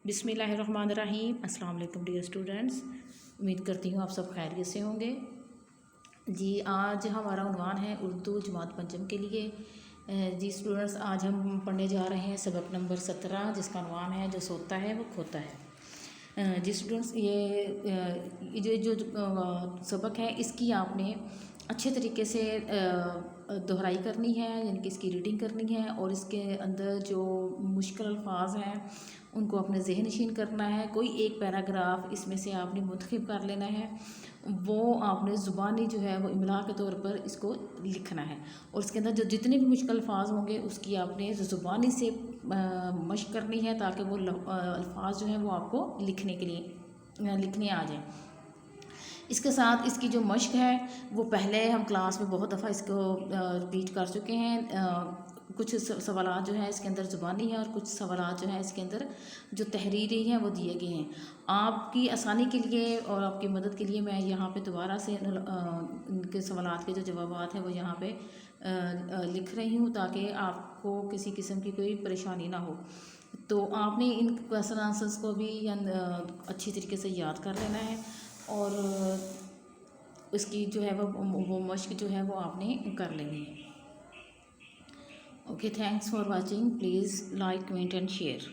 बिस्मिल्लाहिर्रहमानिर्रहीम। अस्सलाम वालेकुम डियर स्टूडेंट्स, उम्मीद करती हूँ आप सब खैरियत से होंगे। जी, आज हमारा उन्वान है उर्दू जमात पंचम के लिए। जी स्टूडेंट्स, आज हम पढ़ने जा रहे हैं सबक नंबर 17, जिसका उन्वान है जो सोता है वो खोता है। जी स्टूडेंट्स, ये जो सबक है इसकी आपने अच्छे तरीके से दोहराई करनी है, यानी कि इसकी रीडिंग करनी है, और इसके अंदर जो मुश्किल अल्फाज हैं उनको अपने ज़हन नशीन करना है। कोई एक पैराग्राफ इसमें से आपने मुंतखब कर लेना है, वो आपने ज़ुबानी जो है वो इमला के तौर पर इसको लिखना है, और इसके अंदर जो जितने भी मुश्किल अल्फाज होंगे उसकी आपने ज़ुबानी से मशक करनी है, ताकि वो अल्फाज जो हैं वो आपको लिखने आ जाएँ। इसके साथ इसकी जो मशक है वो पहले हम क्लास में बहुत दफ़ा इसको रिपीट कर चुके हैं। कुछ सवालात जो है इसके अंदर ज़ुबानी है, और कुछ सवालात जो है इसके अंदर जो तहरीरी हैं वो दिए गए हैं। आपकी आसानी के लिए और आपकी मदद के लिए मैं यहाँ पे दोबारा से इनके सवालात के जो जवाबात हैं वो यहाँ पे लिख रही हूँ, ताकि आपको किसी किस्म की कोई परेशानी ना हो। तो आपने इन क्वेश्चन आंसर्स को भी अच्छी तरीके से याद कर लेना है, और उसकी जो है वो मशक जो है वो आपने कर लेनी है। Okay, thanks for watching. Please like, comment and share.